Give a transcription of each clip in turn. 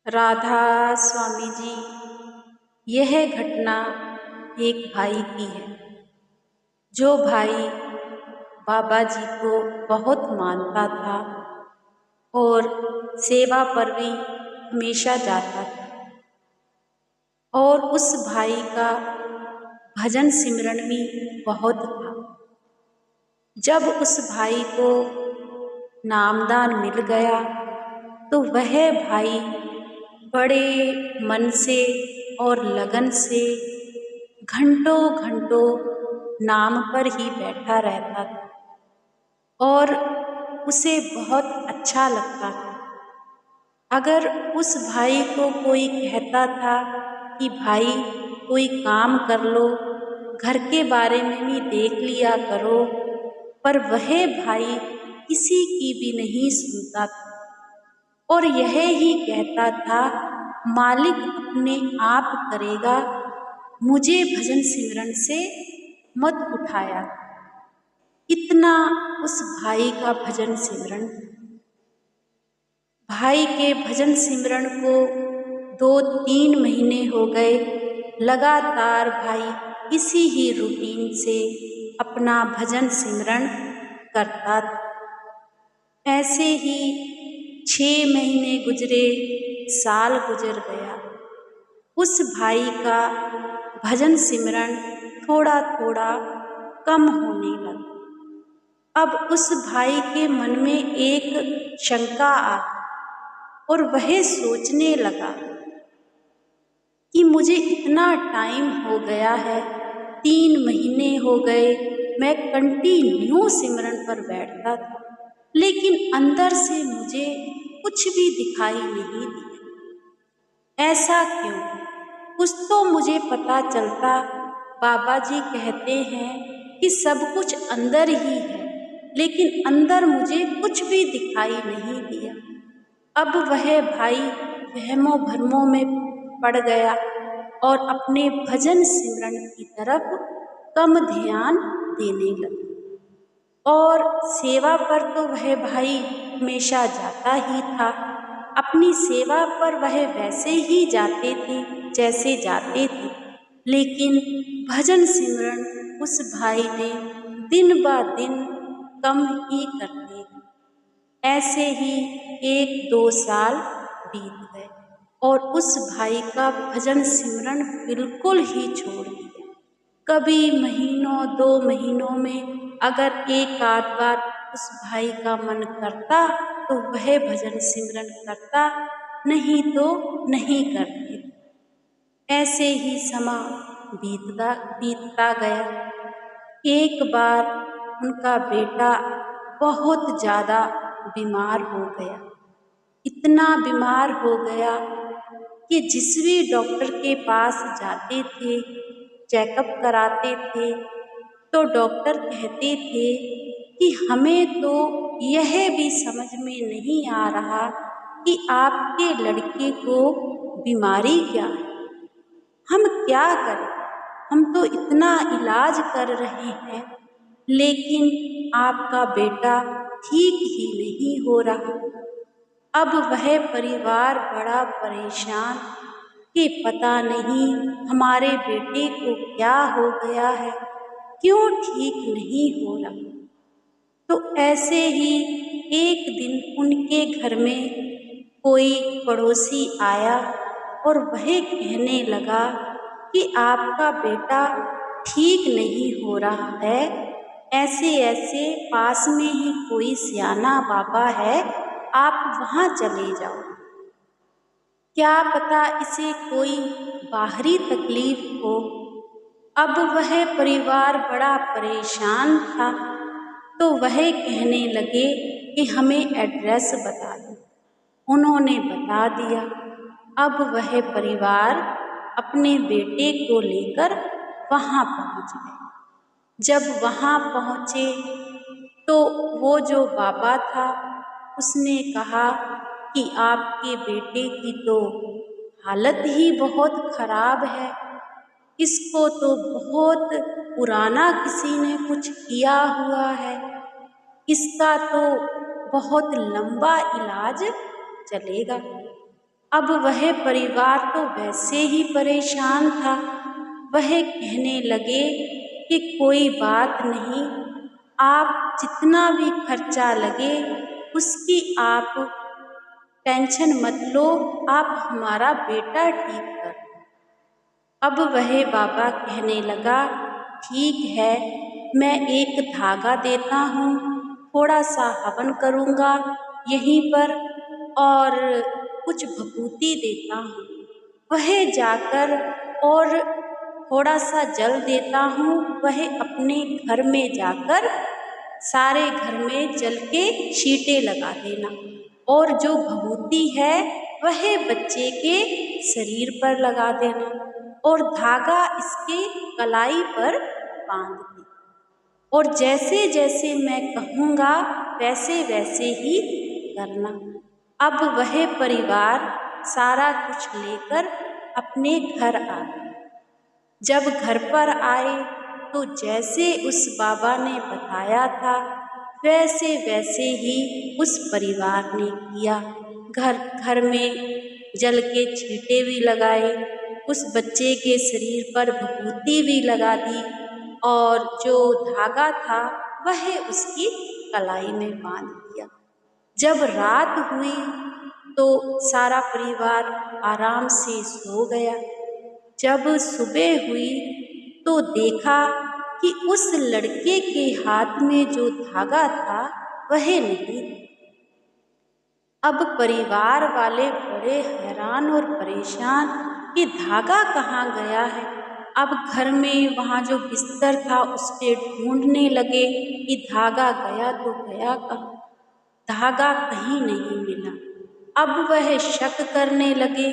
राधा स्वामी जी, यह घटना एक भाई की है। जो भाई बाबा जी को बहुत मानता था और सेवा पर भी हमेशा जाता था, और उस भाई का भजन सिमरन भी बहुत था। जब उस भाई को नामदान मिल गया तो वह भाई बड़े मन से और लगन से घंटों घंटों नाम पर ही बैठा रहता था और उसे बहुत अच्छा लगता था। अगर उस भाई को कोई कहता था कि भाई कोई काम कर लो, घर के बारे में भी देख लिया करो, पर वह भाई किसी की भी नहीं सुनता था और यह ही कहता था, मालिक अपने आप करेगा, मुझे भजन सिमरन से मत उठाया। इतना उस भाई का भजन सिमरन। भाई के भजन सिमरन को 2-3 महीने हो गए। लगातार भाई इसी ही रूटीन से अपना भजन सिमरन करता था। ऐसे ही 6 महीने गुजरे, साल गुजर गया। उस भाई का भजन सिमरन थोड़ा थोड़ा कम होने लगा। अब उस भाई के मन में एक शंका आ और वह सोचने लगा कि मुझे इतना टाइम हो गया है, 3 महीने हो गए, मैं कंटिन्यू सिमरन पर बैठता था, लेकिन अंदर से मुझे कुछ भी दिखाई नहीं दिया। ऐसा क्यों? कुछ तो मुझे पता चलता। बाबा जी कहते हैं कि सब कुछ अंदर ही है, लेकिन अंदर मुझे कुछ भी दिखाई नहीं दिया। अब वह भाई वहमों भरमों में पड़ गया और अपने भजन सिमरन की तरफ कम ध्यान देने लगा। और सेवा पर तो वह भाई हमेशा जाता ही था। अपनी सेवा पर वह वैसे ही जाते थे जैसे जाते थे, लेकिन भजन सिमरन उस भाई ने दिन ब दिन कम ही कर दिए। ऐसे ही 1-2 साल बीत गए और उस भाई का भजन सिमरन बिल्कुल ही छोड़ दिया। कभी महीनों 2 महीनों में अगर एक आध बार उस भाई का मन करता तो वह भजन सिमरन करता, नहीं तो नहीं करते। ऐसे ही समय बीतता गया। एक बार उनका बेटा बहुत ज़्यादा बीमार हो गया। इतना बीमार हो गया कि जिस भी डॉक्टर के पास जाते थे, चेकअप कराते थे, तो डॉक्टर कहते थे कि हमें तो यह भी समझ में नहीं आ रहा कि आपके लड़के को बीमारी क्या है, हम क्या करें। हम तो इतना इलाज कर रहे हैं, लेकिन आपका बेटा ठीक ही नहीं हो रहा। अब वह परिवार बड़ा परेशान कि पता नहीं हमारे बेटे को क्या हो गया है, क्यों ठीक नहीं हो रहा। तो ऐसे ही एक दिन उनके घर में कोई पड़ोसी आया और वह कहने लगा कि आपका बेटा ठीक नहीं हो रहा है, ऐसे ऐसे पास में ही कोई सियाना बाबा है, आप वहाँ चले जाओ, क्या पता इसे कोई बाहरी तकलीफ हो। अब वह परिवार बड़ा परेशान था, तो वह कहने लगे कि हमें एड्रेस बता दो। उन्होंने बता दिया। अब वह परिवार अपने बेटे को लेकर वहाँ पहुँच गए। जब वहाँ पहुँचे तो वो जो बाबा था उसने कहा कि आपके बेटे की तो हालत ही बहुत खराब है, इसको तो बहुत पुराना किसी ने कुछ किया हुआ है, इसका तो बहुत लंबा इलाज चलेगा। अब वह परिवार तो वैसे ही परेशान था। वह कहने लगे कि कोई बात नहीं, आप जितना भी खर्चा लगे उसकी आप टेंशन मत लो, आप हमारा बेटा ठीक कर। अब वह बाबा कहने लगा, ठीक है, मैं एक धागा देता हूँ, थोड़ा सा हवन करूँगा यहीं पर और कुछ भभूति देता हूँ। वह जाकर और थोड़ा सा जल देता हूँ, वह अपने घर में जाकर सारे घर में जल के छींटे लगा देना और जो भभूति है वह बच्चे के शरीर पर लगा देना और धागा इसके कलाई पर बांध दे और जैसे जैसे मैं कहूँगा वैसे वैसे ही करना। अब वह परिवार सारा कुछ लेकर अपने घर आ गए। जब घर पर आए तो जैसे उस बाबा ने बताया था वैसे वैसे ही उस परिवार ने किया। घर घर में जल के छींटे भी लगाए, उस बच्चे के शरीर पर भभूति भी लगा दी और जो धागा था वह उसकी कलाई में बांध दिया। जब रात हुई तो सारा परिवार आराम से सो गया। जब सुबह हुई तो देखा कि उस लड़के के हाथ में जो धागा था वह नहीं। अब परिवार वाले बड़े हैरान और परेशान कि धागा कहाँ गया है। अब घर में वहाँ जो बिस्तर था उस पे ढूंढने लगे कि धागा गया तो गया कहाँ। धागा कहीं नहीं मिला। अब वह शक करने लगे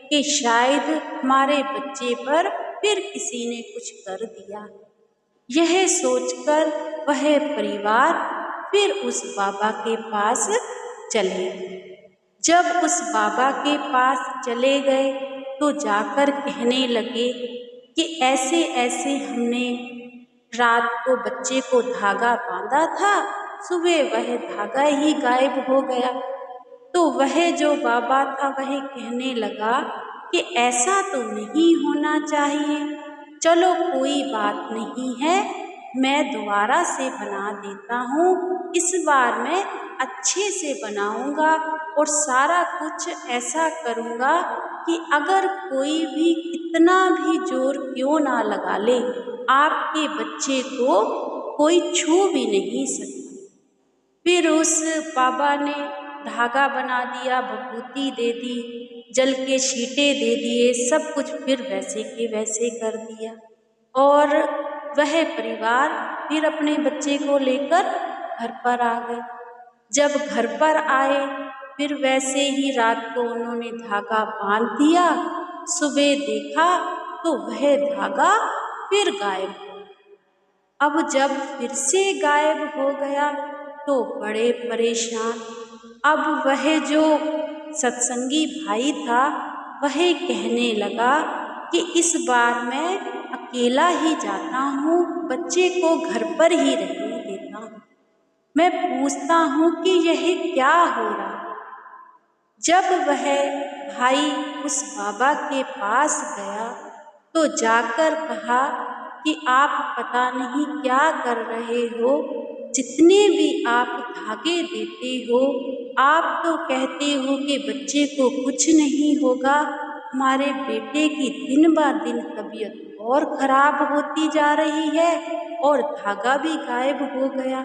कि शायद हमारे बच्चे पर फिर किसी ने कुछ कर दिया। यह सोचकर वह परिवार फिर उस बाबा के पास चले। जब उस बाबा के पास चले गए तो जाकर कहने लगे कि ऐसे ऐसे हमने रात को बच्चे को धागा बांधा था, सुबह वह धागा ही गायब हो गया। तो वह जो बाबा था वह कहने लगा कि ऐसा तो नहीं होना चाहिए, चलो कोई बात नहीं है, मैं दोबारा से बना देता हूँ, इस बार मैं अच्छे से बनाऊँगा और सारा कुछ ऐसा करूँगा कि अगर कोई भी कितना भी जोर क्यों ना लगा ले, आपके बच्चे को कोई छू भी नहीं सकता। फिर उस बाबा ने धागा बना दिया, भभूति दे दी, जल के छींटे दे दिए, सब कुछ फिर वैसे के वैसे कर दिया और वह परिवार फिर अपने बच्चे को लेकर घर पर आ गए। जब घर पर आए फिर वैसे ही रात को उन्होंने धागा बांध दिया। सुबह देखा तो वह धागा फिर गायब हो गया। अब जब फिर से गायब हो गया तो बड़े परेशान। अब वह जो सत्संगी भाई था वह कहने लगा कि इस बार मैं अकेला ही जाता हूँ, बच्चे को घर पर ही रहने देता हूँ, मैं पूछता हूँ कि यह क्या हो रहा है। जब वह भाई उस बाबा के पास गया तो जाकर कहा कि आप पता नहीं क्या कर रहे हो, जितने भी आप धागे देते हो, आप तो कहते हो कि बच्चे को कुछ नहीं होगा, हमारे बेटे की दिन ब दिन तबीयत और खराब होती जा रही है और धागा भी गायब हो गया।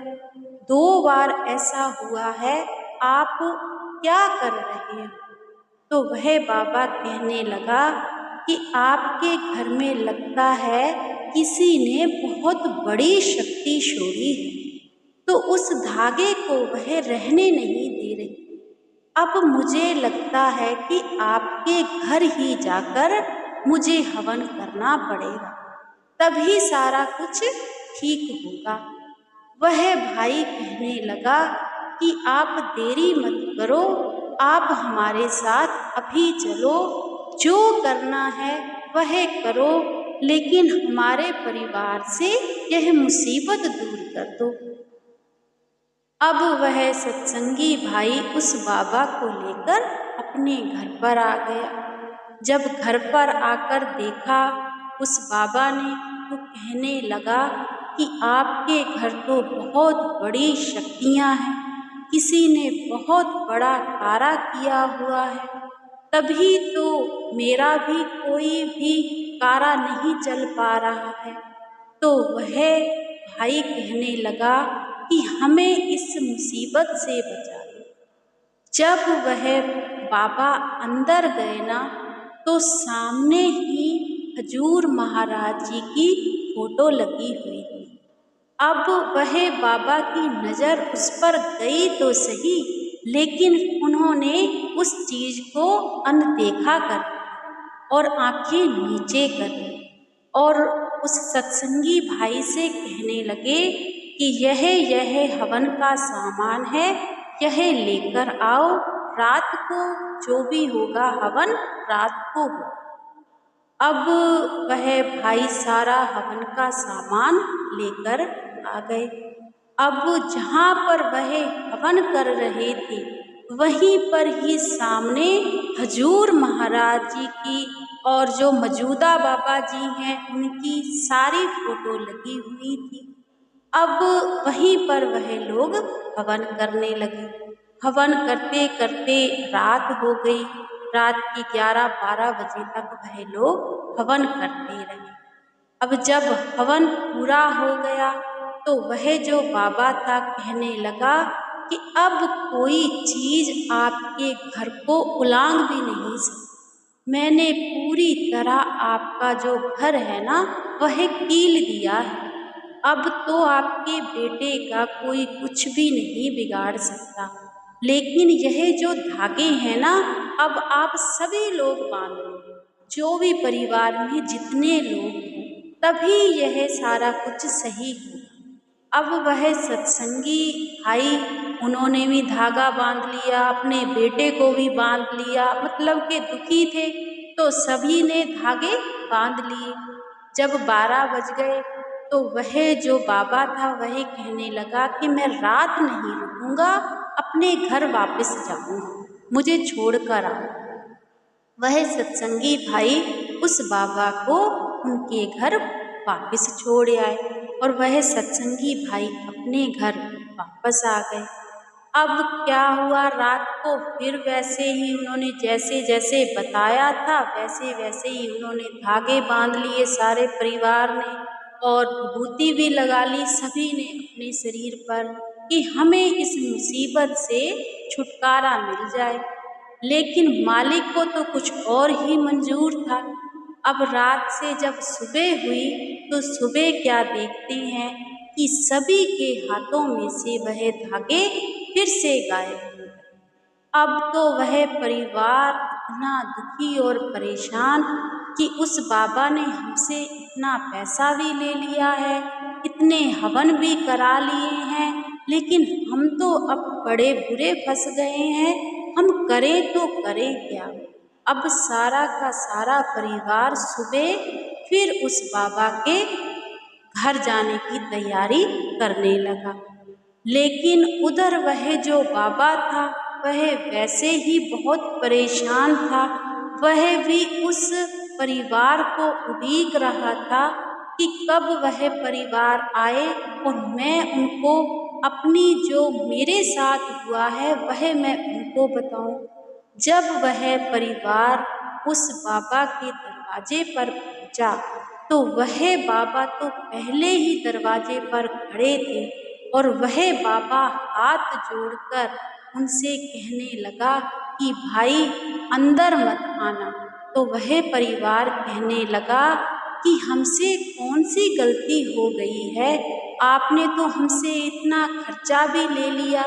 2 बार ऐसा हुआ है, आप क्या कर रहे हो। तो वह बाबा कहने लगा कि आपके घर में लगता है किसी ने बहुत बड़ी शक्ति छोड़ी है, तो उस धागे को वह रहने नहीं दे रही। अब मुझे लगता है कि आपके घर ही जाकर मुझे हवन करना पड़ेगा, तभी सारा कुछ ठीक होगा। वह भाई कहने लगा कि आप देरी मत करो, आप हमारे साथ अभी चलो, जो करना है वह करो, लेकिन हमारे परिवार से यह मुसीबत दूर कर दो। अब वह सत्संगी भाई उस बाबा को लेकर अपने घर पर आ गया। जब घर पर आकर देखा उस बाबा ने, तो कहने लगा कि आपके घर तो बहुत बड़ी शक्तियाँ हैं, किसी ने बहुत बड़ा कार्य किया हुआ है, तभी तो मेरा भी कोई भी कार्य नहीं चल पा रहा है। तो वह भाई कहने लगा कि हमें इस मुसीबत से बचा लो। जब वह बाबा अंदर गए ना, तो सामने ही हजूर महाराज जी की फोटो लगी हुई थी। अब वह बाबा की नज़र उस पर गई तो सही, लेकिन उन्होंने उस चीज़ को अनदेखा कर दिया और आंखें नीचे कर ली और उस सत्संगी भाई से कहने लगे कि यह हवन का सामान है, यह लेकर आओ, रात को जो भी होगा हवन रात को हो। अब वह भाई सारा हवन का सामान लेकर आ गए। अब जहाँ पर वह हवन कर रहे थे, वहीं पर ही सामने हजूर महाराज जी की और जो मौजूदा बाबा जी हैं उनकी सारी फोटो लगी हुई थी। अब वहीं पर वह लोग हवन करने लगे। हवन करते करते रात हो गई। रात के 11-12 बजे तक वह लोग हवन करते रहे। अब जब हवन पूरा हो गया, तो वह जो बाबा था कहने लगा कि अब कोई चीज़ आपके घर को उलांघ भी नहीं सकती। मैंने पूरी तरह आपका जो घर है ना, वह कील दिया है। अब तो आपके बेटे का कोई कुछ भी नहीं बिगाड़ सकता। लेकिन यह जो धागे हैं ना, अब आप सभी लोग बांध लो, जो भी परिवार में जितने लोग हैं, तभी यह सारा कुछ सही होगा। अब वह सत्संगी भाई, उन्होंने भी धागा बांध लिया, अपने बेटे को भी बांध लिया, मतलब कि दुखी थे तो सभी ने धागे बांध लिए। जब 12 बज गए, तो वह जो बाबा था वह कहने लगा कि मैं रात नहीं रुकूंगा, अपने घर वापस जाऊंगा, मुझे छोड़कर आओ। वह सत्संगी भाई उस बाबा को उनके घर वापस छोड़ आए और वह सत्संगी भाई अपने घर वापस आ गए। अब क्या हुआ, रात को फिर वैसे ही उन्होंने जैसे जैसे बताया था वैसे वैसे ही उन्होंने धागे बांध लिए सारे परिवार ने, और विभूति भी लगा ली सभी ने अपने शरीर पर कि हमें इस मुसीबत से छुटकारा मिल जाए। लेकिन मालिक को तो कुछ और ही मंजूर था। अब रात से जब सुबह हुई, तो सुबह क्या देखते हैं कि सभी के हाथों में से वह धागे फिर से गायब हो गए। अब तो वह परिवार इतना दुखी और परेशान कि उस बाबा ने हमसे इतना पैसा भी ले लिया है, इतने हवन भी करा लिए हैं, लेकिन हम तो अब बड़े बुरे फंस गए हैं, हम करें तो करें क्या। अब सारा का सारा परिवार सुबह फिर उस बाबा के घर जाने की तैयारी करने लगा। लेकिन उधर वह जो बाबा था वह वैसे ही बहुत परेशान था। वह भी उस परिवार को उड़ीक रहा था कि कब वह परिवार आए और मैं उनको अपनी जो मेरे साथ हुआ है वह मैं उनको बताऊं। जब वह परिवार उस बाबा के दरवाजे पर पहुंचा, तो वह बाबा तो पहले ही दरवाजे पर खड़े थे और वह बाबा हाथ जोड़कर उनसे कहने लगा कि भाई अंदर मत आना। तो वह परिवार कहने लगा कि हमसे कौन सी गलती हो गई है, आपने तो हमसे इतना खर्चा भी ले लिया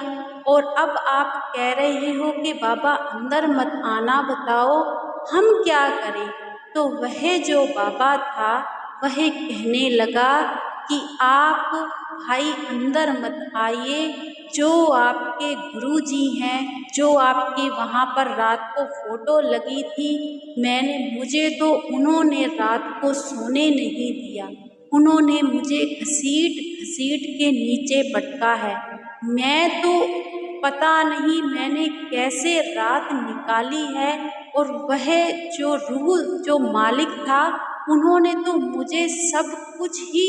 और अब आप कह रहे हो कि बाबा अंदर मत आना, बताओ हम क्या करें। तो वह जो बाबा था वह कहने लगा कि आप भाई अंदर मत आइए, जो आपके गुरुजी हैं, जो आपके वहाँ पर रात को फोटो लगी थी, मुझे तो उन्होंने रात को सोने नहीं दिया, उन्होंने मुझे घसीट घसीट के नीचे पटका है। मैं तो पता नहीं मैंने कैसे रात निकाली है, और वह जो रूह जो मालिक था, उन्होंने तो मुझे सब कुछ ही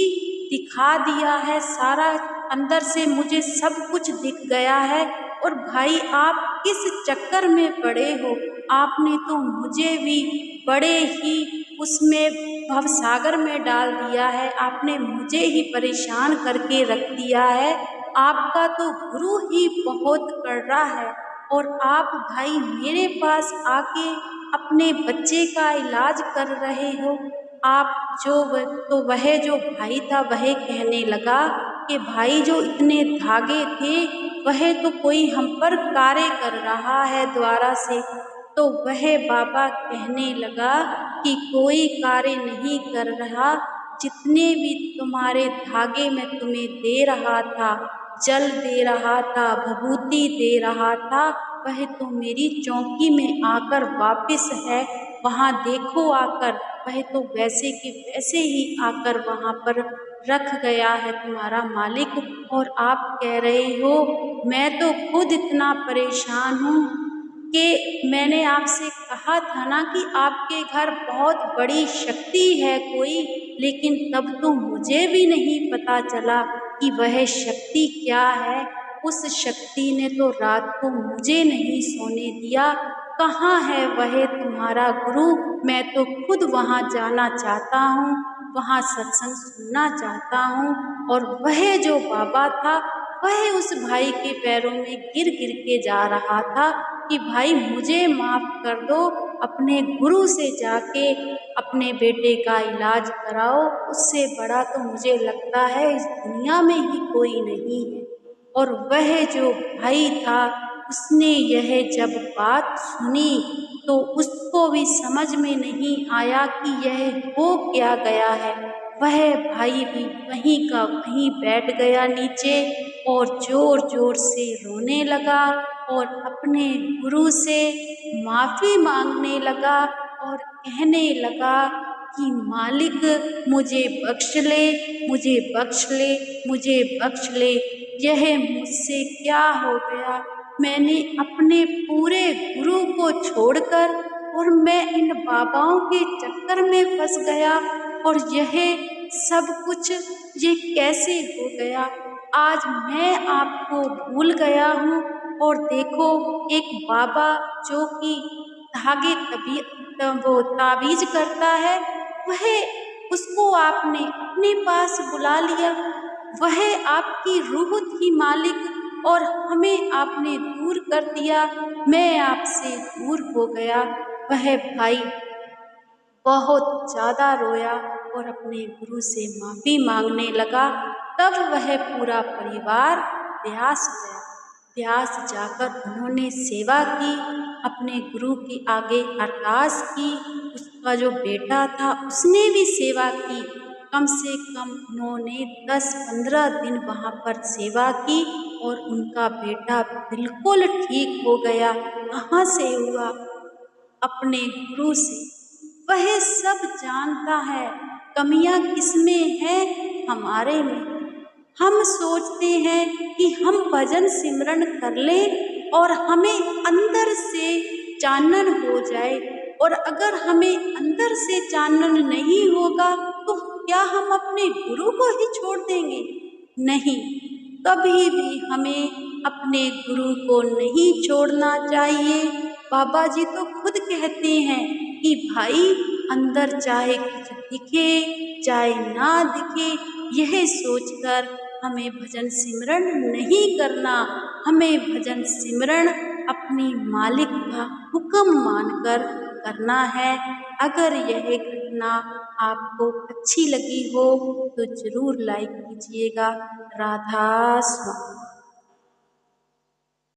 दिखा दिया है, सारा अंदर से मुझे सब कुछ दिख गया है। और भाई आप किस चक्कर में पड़े हो? आपने तो मुझे भी बड़े ही उसमें भवसागर में डाल दिया है, आपने मुझे ही परेशान करके रख दिया है। आपका तो गुरु ही बहुत कड़वा है, और आप भाई मेरे पास आके अपने बच्चे का इलाज कर रहे हो। आप तो वह जो भाई था वह कहने लगा कि भाई जो इतने धागे थे वह तो कोई हम पर कार्य कर रहा है द्वारा से। तो वह बाबा कहने लगा कि कोई कार्य नहीं कर रहा, जितने भी तुम्हारे धागे मैं तुम्हें दे रहा था, जल दे रहा था, भभूति दे रहा था, वह तो मेरी चौकी में आकर वापस है। वहाँ देखो आकर, वह तो वैसे के वैसे ही आकर वहाँ पर रख गया है तुम्हारा मालिक। और आप कह रहे हो मैं तो खुद इतना परेशान हूँ कि मैंने आपसे कहा था ना कि आपके घर बहुत बड़ी शक्ति है कोई, लेकिन तब तो मुझे भी नहीं पता चला कि वह शक्ति क्या है। उस शक्ति ने तो रात को मुझे नहीं सोने दिया। कहाँ है वह तुम्हारा गुरु? मैं तो खुद वहाँ जाना चाहता हूँ, वहाँ सत्संग सुनना चाहता हूँ। और वह जो बाबा था वह उस भाई के पैरों में गिर गिर के जा रहा था कि भाई मुझे माफ़ कर दो, अपने गुरु से जाके अपने बेटे का इलाज कराओ, उससे बड़ा तो मुझे लगता है इस दुनिया में ही कोई नहीं है। और वह जो भाई था उसने यह जब बात सुनी तो उसको भी समझ में नहीं आया कि यह हो क्या गया है। वह भाई भी वहीं का वहीं बैठ गया नीचे, और ज़ोर ज़ोर से रोने लगा और अपने गुरु से माफ़ी मांगने लगा और कहने लगा कि मालिक मुझे बख्श ले, मुझे बख्श ले, मुझे बख्श ले। यह मुझसे क्या हो गया? मैंने अपने पूरे गुरु को छोड़कर और मैं इन बाबाओं के चक्कर में फंस गया, और यह सब कुछ ये कैसे हो गया? आज मैं आपको भूल गया हूँ, और देखो एक बाबा जो कि धागे वो ताबीज करता है, वह उसको आपने अपने पास बुला लिया। वह आपकी रूह थी मालिक, और हमें आपने दूर कर दिया। मैं आपसे दूर हो गया। वह भाई बहुत ज़्यादा रोया और अपने गुरु से माफ़ी मांगने लगा। तब वह पूरा परिवार ब्यास गया। ब्यास जाकर उन्होंने सेवा की, अपने गुरु के आगे अरदास की। उसका जो बेटा था उसने भी सेवा की। कम से कम उन्होंने 10-15 दिन वहाँ पर सेवा की, और उनका बेटा बिल्कुल ठीक हो गया। कहाँ से हुआ? अपने गुरु से। वह सब जानता है कमियां किसमें हैं, हमारे में। हम सोचते हैं कि हम भजन सिमरन कर लें और हमें अंदर से चानन हो जाए, और अगर हमें अंदर से चानन नहीं होगा तो क्या हम अपने गुरु को ही छोड़ देंगे? नहीं, कभी भी हमें अपने गुरु को नहीं छोड़ना चाहिए। बाबा जी तो खुद कहते हैं कि भाई अंदर चाहे कुछ दिखे चाहे ना दिखे, यह सोचकर हमें भजन सिमरन नहीं करना। हमें भजन सिमरन अपनी मालिक का हुक्म मानकर करना है। अगर यह घटना आपको अच्छी लगी हो तो ज़रूर लाइक कीजिएगा। राधा स्वामी।